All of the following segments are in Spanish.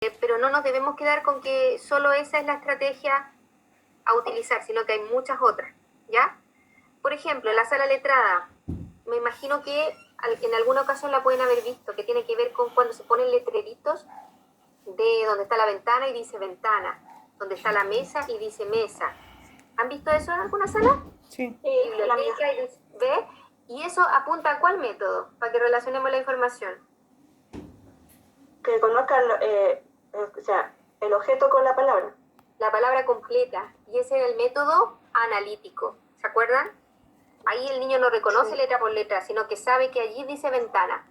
pero no nos debemos quedar con que solo esa es la estrategia a utilizar, sino que hay muchas otras, ¿ya? Por ejemplo, la sala letrada, me imagino que en alguna ocasión la pueden haber visto, que tiene que ver con cuando se ponen letreritos de donde está la ventana y dice ventana, donde está la mesa y dice mesa. ¿Han visto eso en alguna sala? Sí. Biblioteca y ¿ve? Y eso apunta a cuál método, para que relacionemos la información. Que conozcan, o sea, el objeto con la palabra. La palabra completa, y ese era el método analítico, ¿se acuerdan? Ahí el niño no reconoce letra por letra, sino que sabe que allí dice ventana.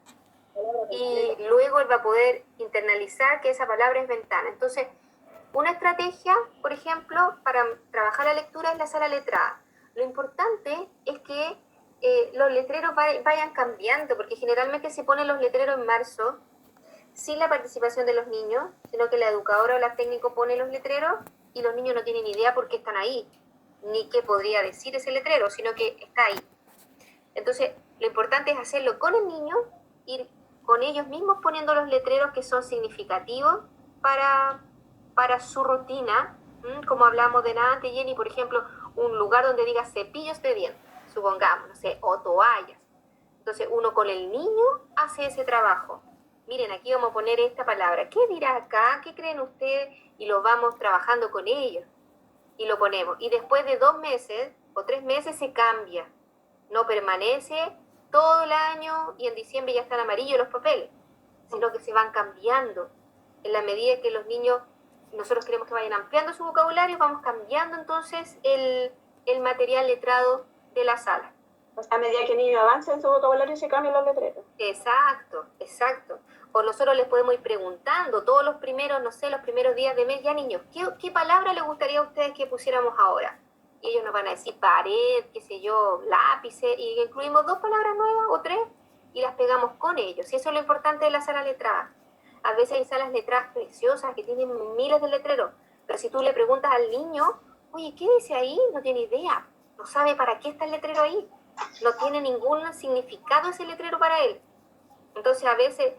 Y luego él va a poder internalizar que esa palabra es ventana. Entonces, una estrategia, por ejemplo, para trabajar la lectura es la sala letrada. Lo importante es que los letreros vayan cambiando, porque generalmente se ponen los letreros en marzo, sin la participación de los niños, sino que la educadora o la técnico pone los letreros y los niños no tienen idea por qué están ahí, ni qué podría decir ese letrero, sino que está ahí. Entonces, lo importante es hacerlo con el niño, ir con ellos mismos poniendo los letreros que son significativos para su rutina, como hablamos de antes, Jenny, por ejemplo, un lugar donde diga cepillos de dientes, supongamos, no sé, o toallas. Entonces, uno con el niño hace ese trabajo. Miren, aquí vamos a poner esta palabra. ¿Qué dirá acá? ¿Qué creen ustedes? Y lo vamos trabajando con ellos. Y lo ponemos. Y después de 2 meses o 3 meses se cambia. No permanece todo el año y en diciembre ya están amarillos los papeles, sino que se van cambiando. En la medida que los niños, nosotros queremos que vayan ampliando su vocabulario, vamos cambiando entonces el material letrado de la sala. A medida que el niño avance en su vocabulario se cambian los letreros. Exacto, exacto. O nosotros les podemos ir preguntando todos los primeros, no sé, los primeros días de mes, ya niños, ¿qué palabra les gustaría a ustedes que pusiéramos ahora? Y ellos nos van a decir pared, qué sé yo, lápices, y incluimos 2 palabras nuevas o 3 y las pegamos con ellos. Y eso es lo importante de la sala letrada. A veces hay salas letradas preciosas que tienen miles de letreros, pero si tú le preguntas al niño, oye, ¿qué dice ahí? No tiene idea, no sabe para qué está el letrero ahí. No tiene ningún significado ese letrero para él. Entonces a veces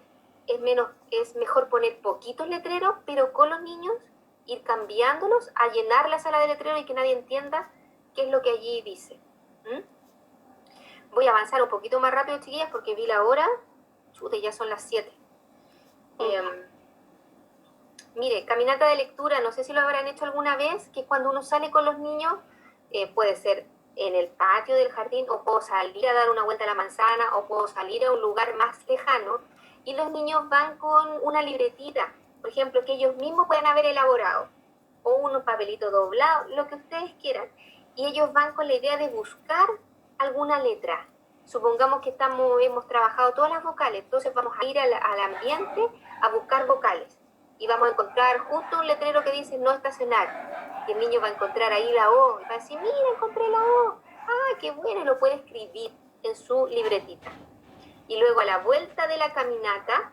es mejor poner poquitos letreros, pero con los niños ir cambiándolos a llenar la sala de letreros y que nadie entienda qué es lo que allí dice. Voy a avanzar un poquito más rápido, chiquillas, porque vi la hora. Chute, ya son las 7. Mire, caminata de lectura, no sé si lo habrán hecho alguna vez, que cuando uno sale con los niños, puede ser en el patio del jardín, o puedo salir a dar una vuelta a la manzana, o puedo salir a un lugar más lejano, y los niños van con una libretita, por ejemplo, que ellos mismos pueden haber elaborado, o un papelito doblado, lo que ustedes quieran, y ellos van con la idea de buscar alguna letra. Supongamos que hemos trabajado todas las vocales, entonces vamos a ir al ambiente a buscar vocales, y vamos a encontrar justo un letrero que dice no estacionar, y el niño va a encontrar ahí la O, y va a decir, mira, encontré la O, ah, qué bueno, y lo puede escribir en su libretita. Y luego a la vuelta de la caminata,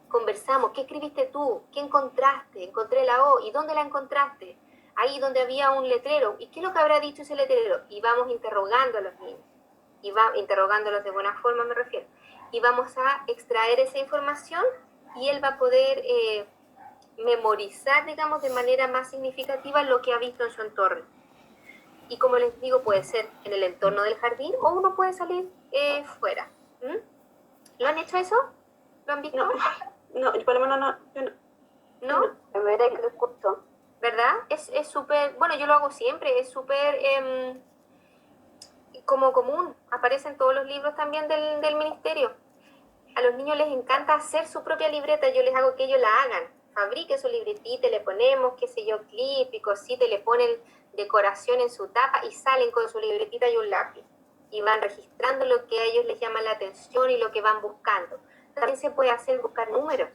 conversamos, ¿qué escribiste tú? ¿Qué encontraste? Encontré la O, ¿y dónde la encontraste? Ahí donde había un letrero, ¿y qué es lo que habrá dicho ese letrero? Y vamos interrogando a los niños, y interrogándolos de buena forma me refiero, y vamos a extraer esa información y él va a poder memorizar, digamos, de manera más significativa lo que ha visto en su entorno. Y como les digo, puede ser en el entorno del jardín o uno puede salir fuera. ¿Lo han hecho eso? ¿Lo han visto? No, por lo menos no. ¿No? En verdad que lo escucho. ¿Verdad? Es súper, bueno, yo lo hago siempre, es súper como común, aparece en todos los libros también del ministerio. A los niños les encanta hacer su propia libreta, yo les hago que ellos la hagan. Fabriquen su libretita, le ponemos, qué sé yo, clip y cositas, le ponen decoración en su tapa y salen con su libretita y un lápiz. Y van registrando lo que a ellos les llama la atención y lo que van buscando. También se puede hacer buscar números,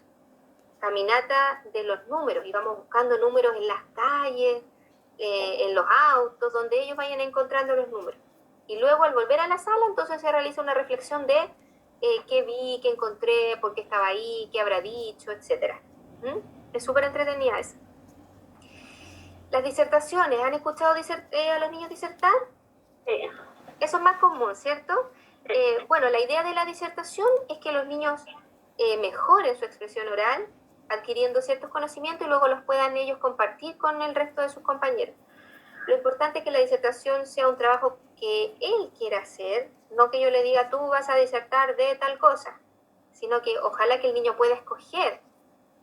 caminata de los números, y vamos buscando números en las calles, en los autos, donde ellos vayan encontrando los números. Y luego al volver a la sala, entonces se realiza una reflexión de qué vi, qué encontré, por qué estaba ahí, qué habrá dicho, etc. Es súper entretenida esa. Las disertaciones, ¿han escuchado a los niños disertar? Sí. Eso es más común, ¿cierto? Bueno, la idea de la disertación es que los niños mejoren su expresión oral, adquiriendo ciertos conocimientos y luego los puedan ellos compartir con el resto de sus compañeros. Lo importante es que la disertación sea un trabajo que él quiera hacer, no que yo le diga tú vas a disertar de tal cosa, sino que ojalá que el niño pueda escoger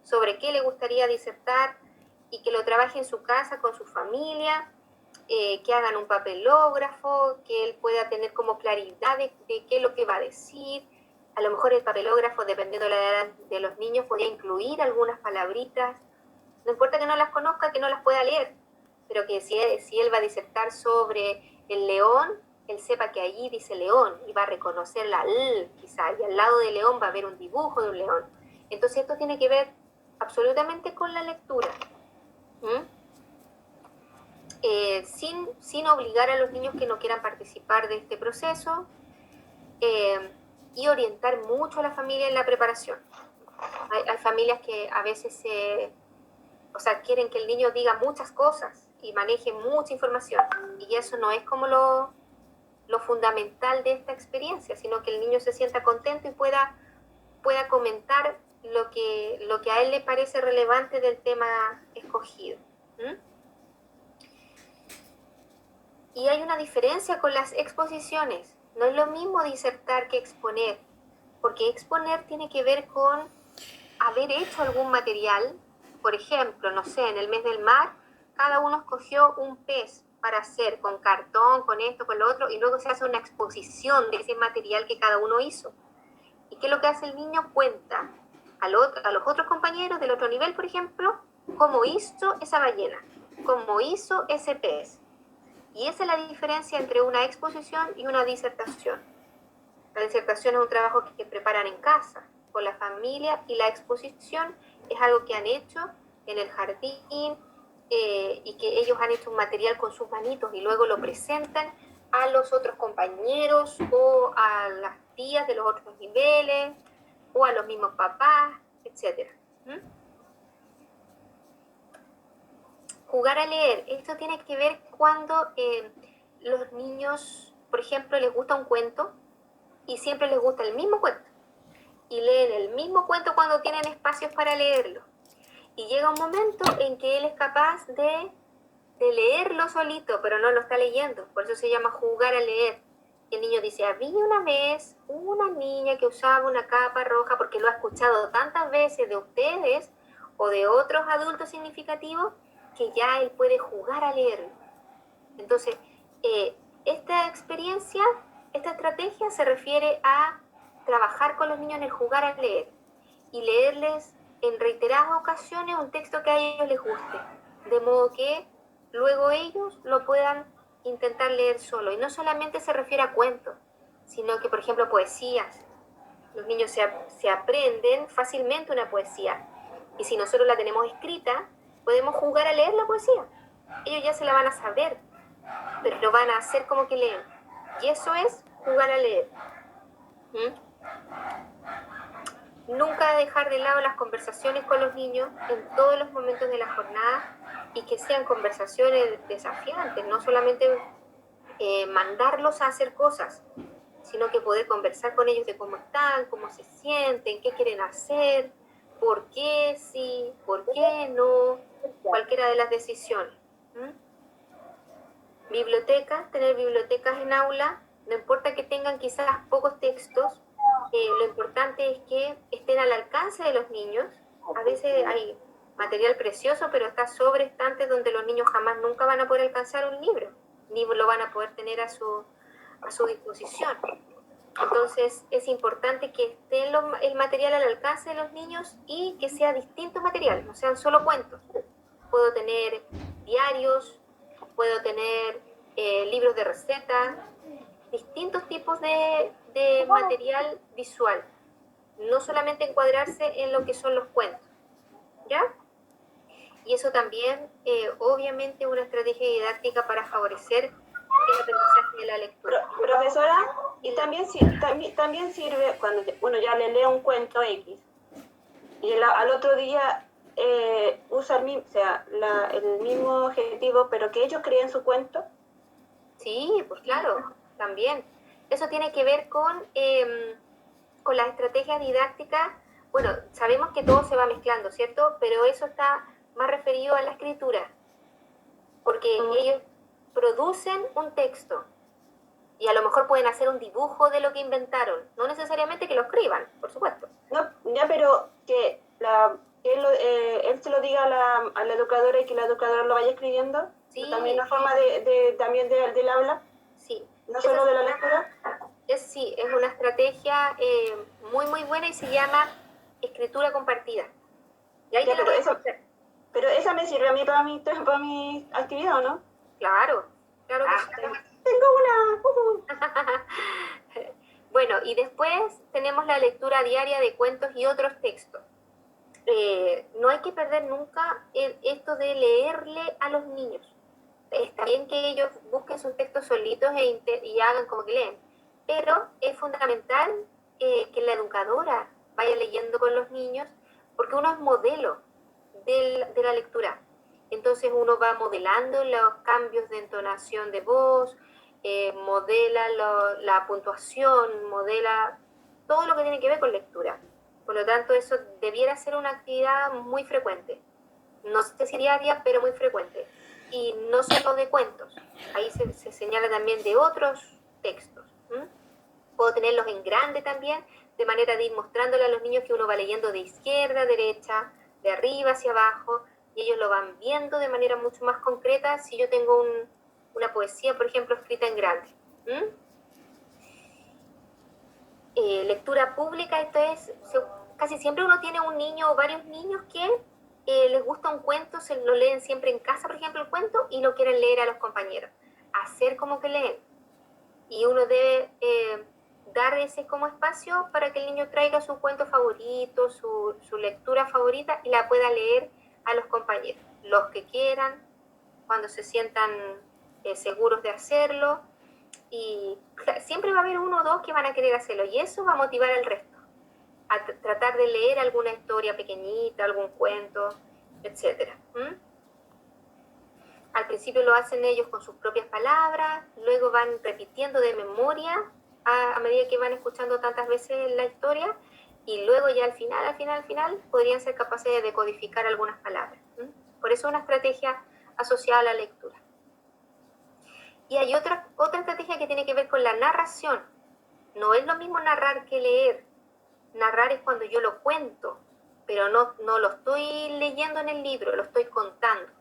sobre qué le gustaría disertar y que lo trabaje en su casa con su familia, que hagan un papelógrafo, que él pueda tener como claridad de qué es lo que va a decir. A lo mejor el papelógrafo, dependiendo de la edad de los niños, podría incluir algunas palabritas. No importa que no las conozca, que no las pueda leer, pero que si él va a disertar sobre el león, él sepa que allí dice león y va a reconocer la L, quizá, y al lado de león va a haber un dibujo de un león. Entonces esto tiene que ver absolutamente con la lectura. Sin obligar a los niños que no quieran participar de este proceso, y orientar mucho a la familia en la preparación. Hay familias que a veces quieren que el niño diga muchas cosas y maneje mucha información, y eso no es como lo fundamental de esta experiencia, sino que el niño se sienta contento y pueda comentar lo que a él le parece relevante del tema escogido. Y hay una diferencia con las exposiciones. No es lo mismo disertar que exponer, porque exponer tiene que ver con haber hecho algún material. Por ejemplo, no sé, en el mes del mar, cada uno escogió un pez para hacer con cartón, con esto, con lo otro, y luego se hace una exposición de ese material que cada uno hizo. ¿Y qué es lo que hace el niño? Cuenta a los otros compañeros del otro nivel, por ejemplo, cómo hizo esa ballena, cómo hizo ese pez. Y esa es la diferencia entre una exposición y una disertación. La disertación es un trabajo que preparan en casa, con la familia, y la exposición es algo que han hecho en el jardín, y que ellos han hecho un material con sus manitos y luego lo presentan a los otros compañeros o a las tías de los otros niveles o a los mismos papás, etc. Jugar a leer, esto tiene que ver cuando los niños, por ejemplo, les gusta un cuento y siempre les gusta el mismo cuento y leen el mismo cuento cuando tienen espacios para leerlo, y llega un momento en que él es capaz de leerlo solito, pero no lo está leyendo, por eso se llama jugar a leer. Y el niño dice, había una vez una niña que usaba una capa roja, porque lo ha escuchado tantas veces de ustedes o de otros adultos significativos, que ya él puede jugar a leerlo. Entonces, esta experiencia, esta estrategia se refiere a trabajar con los niños en el jugar a leer y leerles en reiteradas ocasiones un texto que a ellos les guste, de modo que luego ellos lo puedan intentar leer solo. Y no solamente se refiere a cuentos, sino que, por ejemplo, poesías. Los niños se aprenden fácilmente una poesía, y si nosotros la tenemos escrita, podemos jugar a leer la poesía. Ellos ya se la van a saber, pero lo van a hacer como que leen. Y eso es jugar a leer. Nunca dejar de lado las conversaciones con los niños en todos los momentos de la jornada, y que sean conversaciones desafiantes, no solamente mandarlos a hacer cosas, sino que poder conversar con ellos de cómo están, cómo se sienten, qué quieren hacer, por qué sí, por qué no, cualquiera de las decisiones. Bibliotecas, tener bibliotecas en aula, no importa que tengan quizás pocos textos, lo importante es que estén al alcance de los niños. A veces hay material precioso, pero está sobre estantes donde los niños jamás nunca van a poder alcanzar un libro, ni lo van a poder tener a su disposición. Entonces es importante que esté el material al alcance de los niños y que sea distinto material, no sean solo cuentos. Puedo tener diarios, puedo tener libros de recetas, distintos tipos de material visual, no solamente encuadrarse en lo que son los cuentos, ¿ya? Y eso también, obviamente, es una estrategia didáctica para favorecer el aprendizaje de la lectura. Profesora, y también sirve cuando uno ya le lee un cuento X y al otro día usa el mismo objetivo, pero que ellos creen su cuento. Sí, pues claro, también. Eso tiene que ver con las estrategias didácticas Bueno, sabemos que todo se va mezclando, ¿cierto? Pero eso está más referido a la escritura, porque ellos producen un texto y a lo mejor pueden hacer un dibujo de lo que inventaron, no necesariamente que lo escriban, por supuesto. No, ya, pero que él se lo diga a la educadora y que la educadora lo vaya escribiendo. Sí. También una forma también del habla. Sí. No solo de la lectura. Sí, es una estrategia muy, muy buena y se llama escritura compartida. Y ahí Ya, pero esa me sirve a mí para mi actividad, ¿o no? Claro, claro que sí. Tengo una. Bueno, y después tenemos la lectura diaria de cuentos y otros textos. No hay que perder nunca esto de leerle a los niños. Está bien que ellos busquen sus textos solitos y hagan como que leen, pero es fundamental que la educadora vaya leyendo con los niños, porque uno es modelo de la lectura. Entonces uno va modelando los cambios de entonación de voz, modela la puntuación, modela todo lo que tiene que ver con lectura. Por lo tanto, eso debiera ser una actividad muy frecuente. No sé si diaria, pero muy frecuente. Y no solo de cuentos. Ahí se señala también de otros textos. Puedo tenerlos en grande también, de manera de ir mostrándole a los niños que uno va leyendo de izquierda a derecha, de arriba hacia abajo, y ellos lo van viendo de manera mucho más concreta si yo tengo una poesía, por ejemplo, escrita en grande. Lectura pública, esto es, casi siempre uno tiene un niño o varios niños que les gusta un cuento, se lo leen siempre en casa, por ejemplo, el cuento, y lo quieren leer a los compañeros. Hacer como que leen. Y uno debe dar ese como espacio para que el niño traiga su cuento favorito, su lectura favorita, y la pueda leer a los compañeros. Los que quieran, cuando se sientan seguros de hacerlo. Y siempre va a haber uno o dos que van a querer hacerlo, y eso va a motivar al resto a tratar de leer alguna historia pequeñita, algún cuento, etc. Al principio lo hacen ellos con sus propias palabras, luego van repitiendo de memoria a medida que van escuchando tantas veces la historia, y luego ya al final podrían ser capaces de decodificar algunas palabras. Por eso es una estrategia asociada a la lectura. Y hay otra estrategia que tiene que ver con la narración. No es lo mismo narrar que leer. Narrar es cuando yo lo cuento, pero no lo estoy leyendo en el libro, lo estoy contando.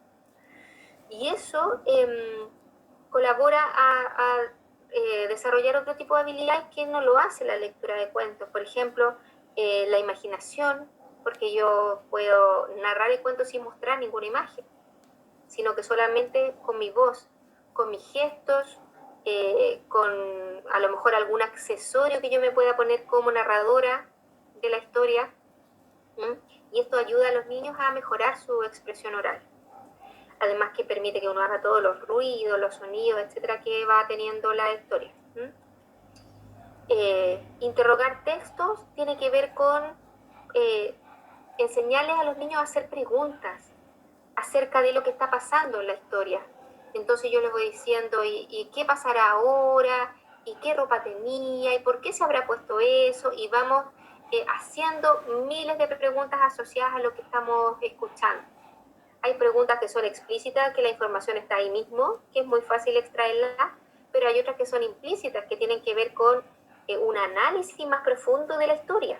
Y eso colabora a desarrollar otro tipo de habilidades que no lo hace la lectura de cuentos. Por ejemplo, la imaginación, porque yo puedo narrar el cuento sin mostrar ninguna imagen, sino que solamente con mi voz, con mis gestos, con a lo mejor algún accesorio que yo me pueda poner como narradora de la historia. Y esto ayuda a los niños a mejorar su expresión oral. Además que permite que uno haga todos los ruidos, los sonidos, etcétera, que va teniendo la historia. Interrogar textos tiene que ver con enseñarles a los niños a hacer preguntas acerca de lo que está pasando en la historia. Entonces yo les voy diciendo, ¿y qué pasará ahora? ¿Y qué ropa tenía? ¿Y por qué se habrá puesto eso? Y vamos haciendo miles de preguntas asociadas a lo que estamos escuchando. Hay preguntas que son explícitas, que la información está ahí mismo, que es muy fácil extraerla, pero hay otras que son implícitas, que tienen que ver con un análisis más profundo de la historia.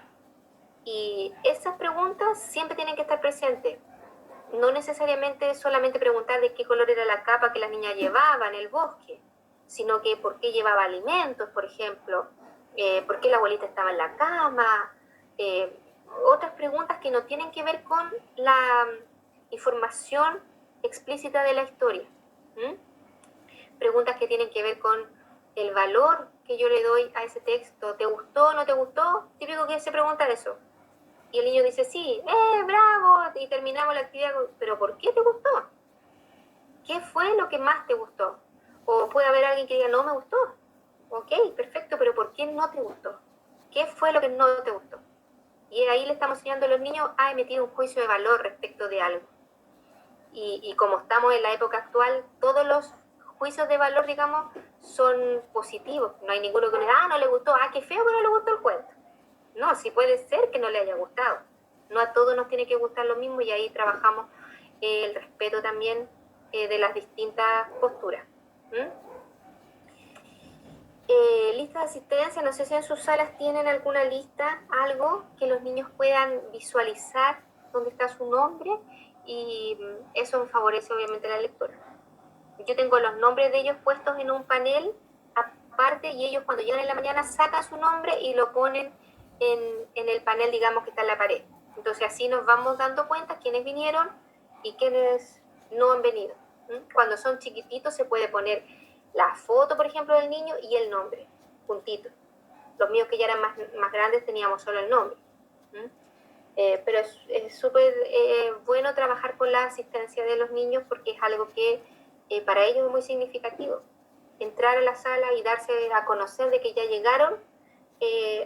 Y esas preguntas siempre tienen que estar presentes. No necesariamente solamente preguntar de qué color era la capa que la niña llevaba en el bosque, sino que por qué llevaba alimentos, por ejemplo, por qué la abuelita estaba en la cama, otras preguntas que no tienen que ver con la información explícita de la historia. Preguntas que tienen que ver con el valor que yo le doy a ese texto. ¿Te gustó o no te gustó? Típico que se pregunta eso. Y el niño dice, sí, bravo, y terminamos la actividad, pero ¿por qué te gustó? ¿Qué fue lo que más te gustó? O puede haber alguien que diga, no me gustó. Ok, perfecto, pero ¿por qué no te gustó? ¿Qué fue lo que no te gustó? Y ahí le estamos enseñando a los niños a emitir un juicio de valor respecto de algo. Y como estamos en la época actual, todos los juicios de valor, digamos, son positivos. No hay ninguno que diga, no le gustó, qué feo que no le gustó el cuento. No, sí puede ser que no le haya gustado. No a todos nos tiene que gustar lo mismo y ahí trabajamos el respeto también de las distintas posturas. Lista de asistencia, no sé si en sus salas tienen alguna lista, algo que los niños puedan visualizar dónde está su nombre y eso favorece obviamente la lectura. Yo tengo los nombres de ellos puestos en un panel aparte y ellos cuando llegan en la mañana sacan su nombre y lo ponen en el panel, digamos, que está en la pared. Entonces así nos vamos dando cuenta quiénes vinieron y quiénes no han venido. Cuando son chiquititos se puede poner la foto, por ejemplo, del niño y el nombre, juntito. Los míos que ya eran más grandes teníamos solo el nombre. Pero es súper bueno trabajar con la asistencia de los niños porque es algo que para ellos es muy significativo. Entrar a la sala y darse a conocer de que ya llegaron,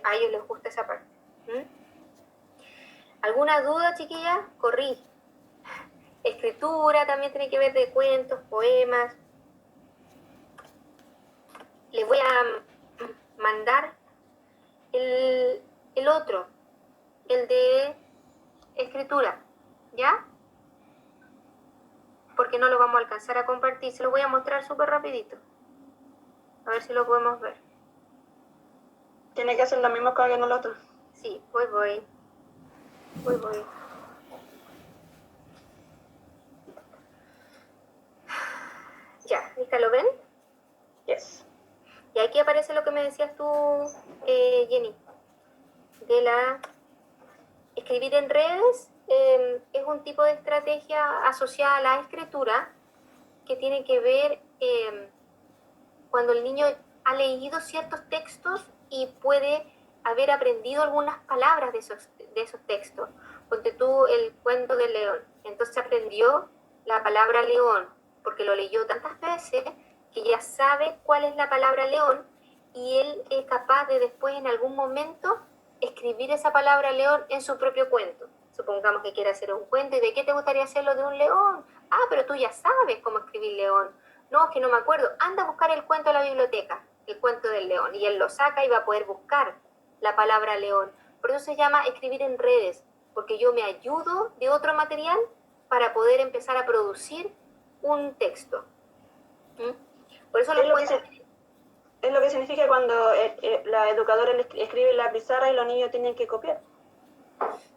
a ellos les gusta esa parte. ¿Alguna duda, chiquilla? Corrí. Escritura también tiene que ver de cuentos, poemas. Les voy a mandar el otro, el de escritura, ¿ya? Porque no lo vamos a alcanzar a compartir. Se lo voy a mostrar súper rapidito. A ver si lo podemos ver. Tiene que hacer lo mismo que hagan el otro. Sí, voy. Ya, ¿lista? ¿Lo ven? Yes. Y aquí aparece lo que me decías tú, Jenny, de la escribir en redes. Es un tipo de estrategia asociada a la escritura que tiene que ver cuando el niño ha leído ciertos textos y puede haber aprendido algunas palabras de esos textos. Ponte tú el cuento del león. Entonces aprendió la palabra león porque lo leyó tantas veces que ya sabe cuál es la palabra león y él es capaz de después en algún momento escribir esa palabra león en su propio cuento. Supongamos que quiere hacer un cuento y ¿de qué te gustaría hacerlo? De un león. Ah, pero tú ya sabes cómo escribir león. No, es que no me acuerdo. Anda a buscar el cuento a la biblioteca, el cuento del león. Y él lo saca y va a poder buscar la palabra león. Por eso se llama escribir en redes, porque yo me ayudo de otro material para poder empezar a producir un texto. Por eso los cuentos... Es lo que significa cuando la educadora escribe en la pizarra y los niños tienen que copiar.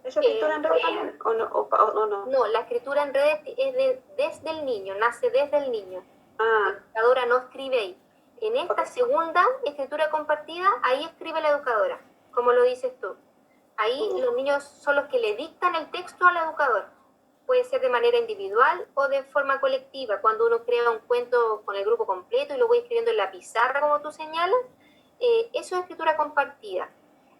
¿Eso es escritura en redes también? ¿O no? No, la escritura en redes es desde el niño, nace desde el niño. La educadora no escribe ahí. En esta segunda escritura compartida, ahí escribe la educadora, como lo dices tú. Ahí los niños son los que le dictan el texto al educador. Puede ser de manera individual o de forma colectiva. Cuando uno crea un cuento con el grupo completo y lo voy escribiendo en la pizarra, como tú señalas, eso es escritura compartida.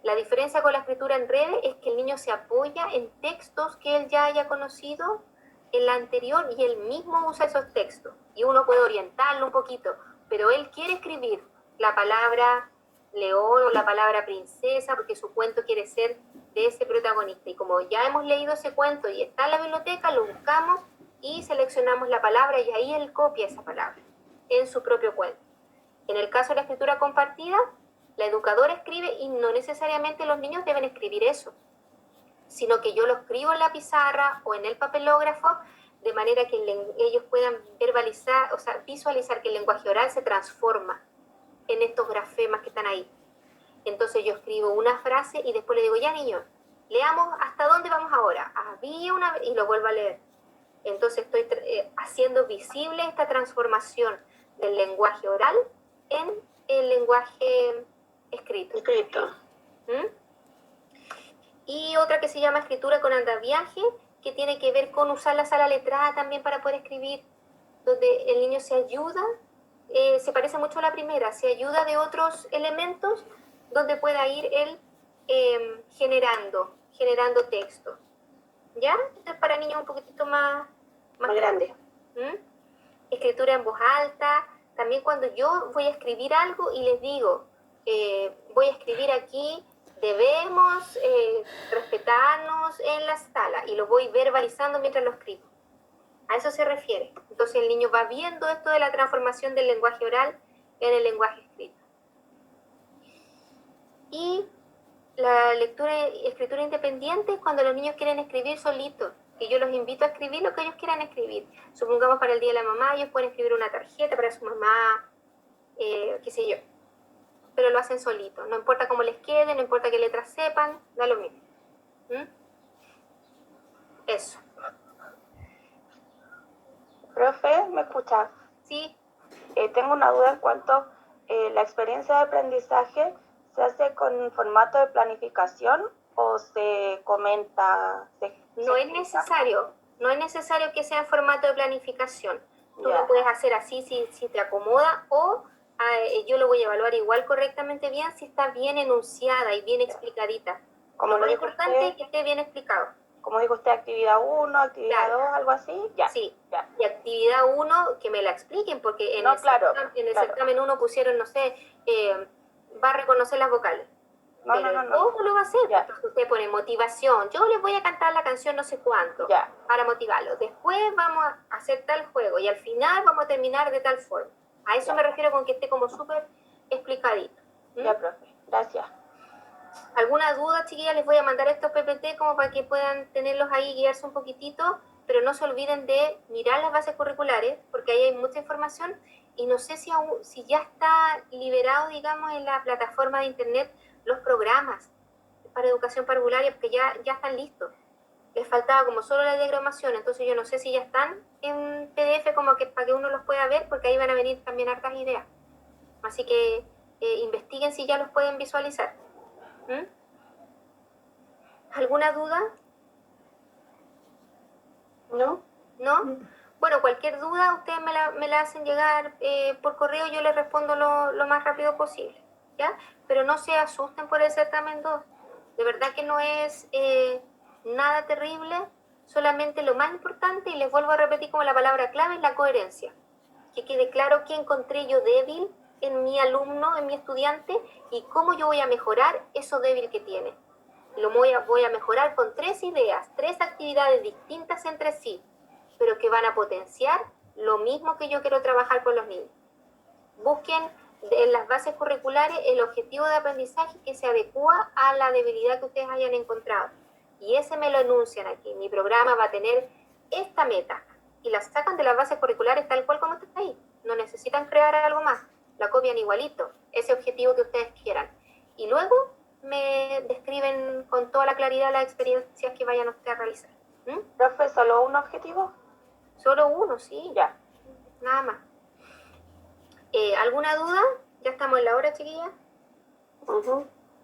La diferencia con la escritura en redes es que el niño se apoya en textos que él ya haya conocido en la anterior y él mismo usa esos textos. Y uno puede orientarlo un poquito, pero él quiere escribir la palabra león o la palabra princesa porque su cuento quiere ser de ese protagonista. Y como ya hemos leído ese cuento y está en la biblioteca, lo buscamos y seleccionamos la palabra y ahí él copia esa palabra en su propio cuento. En el caso de la escritura compartida, la educadora escribe y no necesariamente los niños deben escribir eso, sino que yo lo escribo en la pizarra o en el papelógrafo de manera que ellos puedan verbalizar, o sea, visualizar que el lenguaje oral se transforma en estos grafemas que están ahí. Entonces yo escribo una frase y después le digo, ya niños, leamos hasta dónde vamos ahora. Había una... y lo vuelvo a leer. Entonces estoy haciendo visible esta transformación del lenguaje oral en el lenguaje escrito. Y otra que se llama escritura con andaviaje, que tiene que ver con usar la sala letrada también para poder escribir, donde el niño se ayuda, se parece mucho a la primera, se ayuda de otros elementos donde pueda ir él generando texto. ¿Ya? Esto es para niños un poquitito más grandes. Escritura en voz alta, también cuando yo voy a escribir algo y les digo, voy a escribir aquí, debemos respetarnos en la sala, y lo voy verbalizando mientras lo escribo. A eso se refiere. Entonces el niño va viendo esto de la transformación del lenguaje oral en el lenguaje escrito. Y La lectura y escritura independiente es cuando los niños quieren escribir solitos, que yo los invito a escribir lo que ellos quieran escribir. Supongamos para el Día de la Mamá, ellos pueden escribir una tarjeta para su mamá, qué sé yo, pero lo hacen solitos. No importa cómo les quede, no importa qué letras sepan, da lo mismo. Eso. Profe, ¿me escuchas? Sí. Tengo una duda en cuanto a la experiencia de aprendizaje. ¿Se hace con formato de planificación o se comenta? No es necesario que sea en formato de planificación. Tú Ya. lo puedes hacer así si te acomoda, o yo lo voy a evaluar igual correctamente bien si está bien enunciada y bien explicadita. Como lo más dijo importante usted, es que esté bien explicado. Como dijo usted, actividad 1, actividad 2, algo así. Ya. Sí. Ya. Y actividad 1, que me la expliquen, porque en el certamen 1 pusieron, no sé, va a reconocer las vocales. No. ¿Cómo lo va a hacer? Ya. Entonces usted pone motivación. Yo les voy a cantar la canción no sé cuánto para motivarlos. Después vamos a hacer tal juego y al final vamos a terminar de tal forma. A eso me refiero con que esté como súper explicadito. Ya, profe. Gracias. ¿Alguna duda, chiquillas? Les voy a mandar estos PPT como para que puedan tenerlos ahí y guiarse un poquitito, pero no se olviden de mirar las bases curriculares, porque ahí hay mucha información y no sé si ya está liberado, digamos, en la plataforma de internet los programas para educación parvularia, porque ya están listos. Les faltaba como solo la diagramación, entonces yo no sé si ya están en PDF como que para que uno los pueda ver, porque ahí van a venir también hartas ideas. Así que investiguen si ya los pueden visualizar. ¿Alguna duda? ¿No? ¿No? Bueno, cualquier duda ustedes me la hacen llegar por correo, yo les respondo lo más rápido posible, ¿ya? Pero no se asusten por el certamen 2. De verdad que no es nada terrible, solamente lo más importante, y les vuelvo a repetir como la palabra clave, es la coherencia. Que quede claro qué encontré yo débil en mi alumno, en mi estudiante, y cómo yo voy a mejorar eso débil que tiene. Lo voy a mejorar con 3 ideas, 3 actividades distintas entre sí, pero que van a potenciar lo mismo que yo quiero trabajar con los niños. Busquen en las bases curriculares el objetivo de aprendizaje que se adecua a la debilidad que ustedes hayan encontrado. Y ese me lo enuncian aquí. Mi programa va a tener esta meta. Y la sacan de las bases curriculares tal cual como está ahí. No necesitan crear algo más. La copian igualito. Ese objetivo que ustedes quieran. Y luego me describen con toda la claridad las experiencias que vayan ustedes a realizar. ¿Profe, solo un objetivo? Solo uno, sí. Ya. Nada más. ¿Alguna duda? Ya estamos en la hora, chiquillas.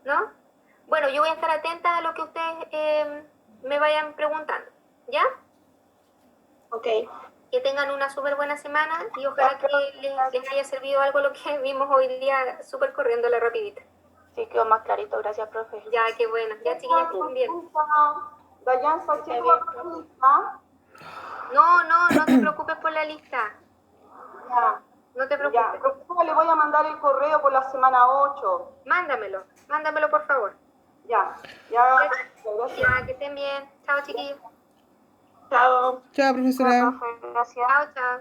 ¿No? Bueno, yo voy a estar atenta a lo que ustedes me vayan preguntando. ¿Ya? Ok. Que tengan una súper buena semana y ojalá que les haya servido algo lo que vimos hoy día súper corriendo la rapidita. Sí, quedó más clarito. Gracias, profe. Ya, qué bueno. Ya, chiquillas, que estén bien. Dayan, No te preocupes por la lista. Ya. No te preocupes. Ya, profesora, le voy a mandar el correo por la semana 8. Mándamelo por favor. Ya. Gracias. Ya, que estén bien. Chao, chiquillos. Chao. Chao, profesora. Profe, gracias. Chao.